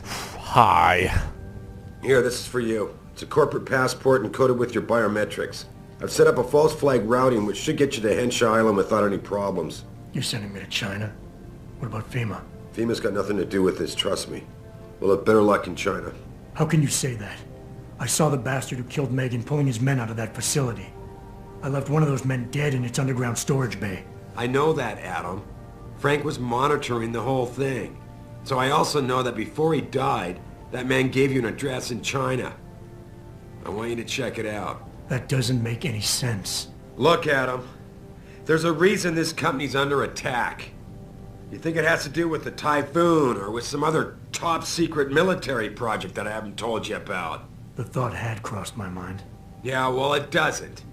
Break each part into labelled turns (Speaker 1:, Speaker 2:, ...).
Speaker 1: Hi.
Speaker 2: Here, this is for you. It's a corporate passport encoded with your biometrics. I've set up a false flag routing which should get you to Henshaw Island without any problems.
Speaker 3: You're sending me to China? What about FEMA?
Speaker 2: FEMA's got nothing to do with this, trust me. We'll have better luck in China.
Speaker 3: How can you say that? I saw the bastard who killed Megan pulling his men out of that facility. I left one of those men dead in its underground storage bay.
Speaker 2: I know that, Adam. Frank was monitoring the whole thing. So I also know that before he died, that man gave you an address in China. I want you to check it out.
Speaker 3: That doesn't make any sense.
Speaker 2: Look, Adam. There's a reason this company's under attack. You think it has to do with the typhoon or with some other top-secret military project that I haven't told you about?
Speaker 3: The thought had crossed my mind.
Speaker 2: Yeah, well, it doesn't.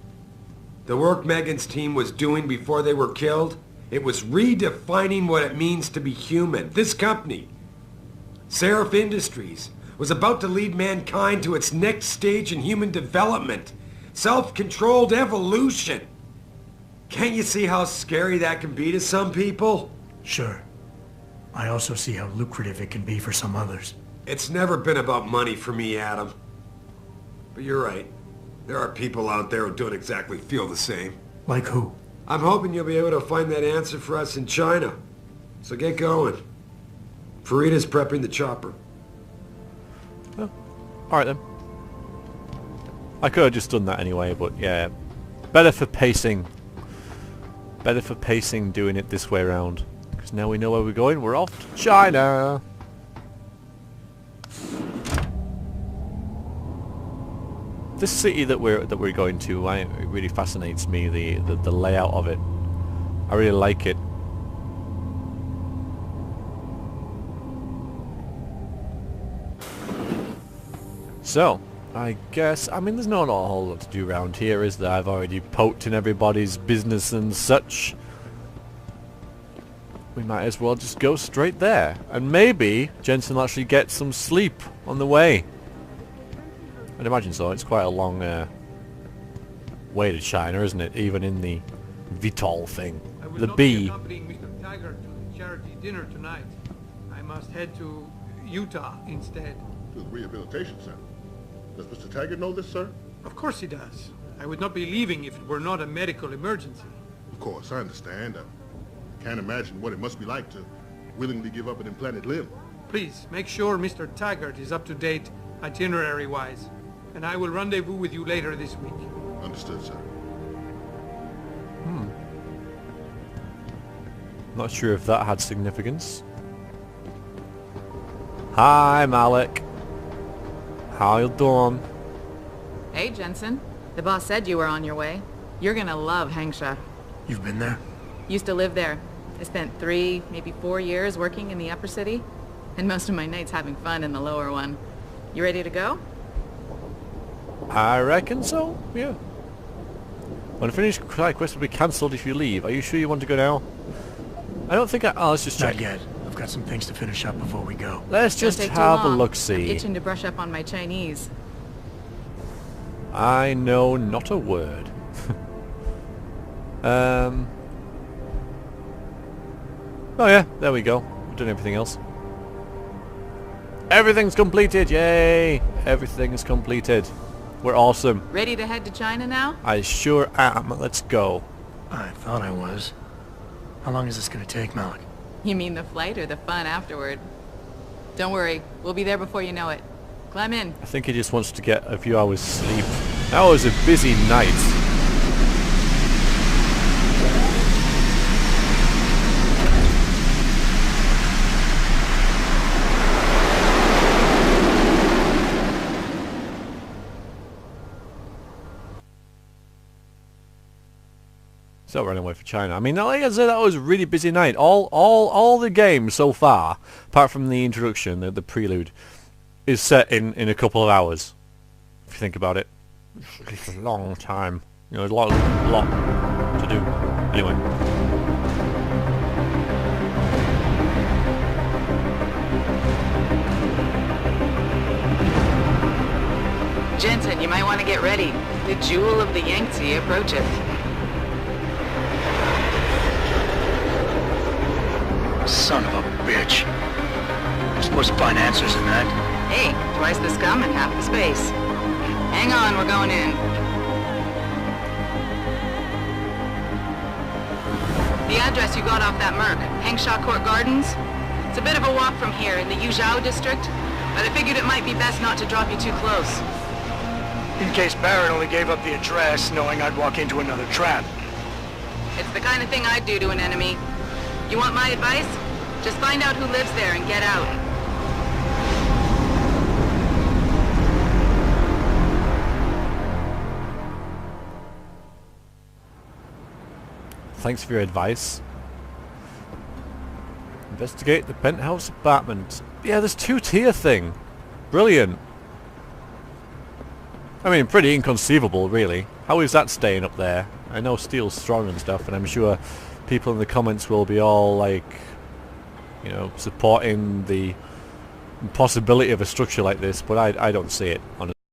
Speaker 2: The work Megan's team was doing before they were killed, it was redefining what it means to be human. This company, Seraph Industries, was about to lead mankind to its next stage in human development. Self-controlled evolution. Can't you see how scary that can be to some people?
Speaker 3: Sure. I also see how lucrative it can be for some others.
Speaker 2: It's never been about money for me, Adam. But you're right. There are people out there who don't exactly feel the same.
Speaker 3: Like who?
Speaker 2: I'm hoping you'll be able to find that answer for us in China. So get going. Farida's prepping the chopper.
Speaker 1: Oh, alright then. I could have just done that anyway, but yeah. Better for pacing. Better for pacing doing it this way around. Because now we know where we're going. We're off to China. This city that we're going to, it really fascinates me. The layout of it. I really like it. So, I guess, I mean, there's not a whole lot to do around here, is there? I've already poked in everybody's business and such. We might as well just go straight there. And maybe Jensen will actually get some sleep on the way. I'd imagine so. It's quite a long way to China, isn't it? Even in the VTOL thing. The B.
Speaker 4: Accompanying Mr. Taggart to the charity dinner tonight. I must head to Utah instead.
Speaker 5: To the rehabilitation center. Does Mr. Taggart know this, sir?
Speaker 4: Of course he does. I would not be leaving if it were not a medical emergency.
Speaker 5: Of course, I understand. I can't imagine what it must be like to willingly give up an implanted limb.
Speaker 4: Please, make sure Mr. Taggart is up to date itinerary-wise. And I will rendezvous with you later this week.
Speaker 5: Understood, sir.
Speaker 1: Not sure if that had significance. Hi, Malik. How you doing?
Speaker 6: Hey, Jensen. The boss said you were on your way. You're gonna love Hangsha.
Speaker 3: You've been there?
Speaker 6: Used to live there. I spent 3, maybe 4 years working in the upper city, and most of my nights having fun in the lower one. You ready to go?
Speaker 1: I reckon so, yeah. When finished, side quest will be cancelled if you leave. Are you sure you want to go now? I don't think oh, let's just check.
Speaker 3: Not yet. I've got some things to finish up before we go.
Speaker 1: Let's just
Speaker 6: Don't take too
Speaker 1: have a
Speaker 6: long.
Speaker 1: look-see.
Speaker 6: I'm itching to brush up on my Chinese.
Speaker 1: I know not a word. Oh yeah, there we go. We've done everything else. Everything's completed, yay! Everything is completed. We're awesome.
Speaker 6: Ready to head to China now?
Speaker 1: I sure am. Let's go.
Speaker 3: I thought I was. How long is this gonna take, Malik?
Speaker 6: You mean the flight or the fun afterward? Don't worry, we'll be there before you know it. Climb in.
Speaker 1: I think he just wants to get a few hours sleep. That was a busy night. So running away for China. I mean, like I said, that was a really busy night. All the games so far, apart from the introduction, the prelude, is set in a couple of hours. If you think about it, it's a long time. You know, there's a lot to do. Anyway.
Speaker 6: Jensen, you might want to get ready. The jewel of the Yangtze approacheth.
Speaker 3: Son of a bitch.
Speaker 7: supposed to find answers in that.
Speaker 6: Hey, twice the scum and half the space. Hang on, we're going in. The address you got off that Merc, Hengshaw Court Gardens? It's a bit of a walk from here in the Yuzhou district, but I figured it might be best not to drop you too close.
Speaker 7: In case Barrett only gave up the address, knowing I'd walk into another trap.
Speaker 6: It's the kind of thing I'd do to an enemy. You want my advice? Just find out who lives there and get out.
Speaker 1: Thanks for your advice. Investigate the penthouse apartment. Yeah, this two-tier thing. Brilliant. I mean, pretty inconceivable, really. How is that staying up there? I know steel's strong and stuff, and I'm sure people in the comments will be all, like, you know, supporting the possibility of a structure like this, but I don't see it, honestly.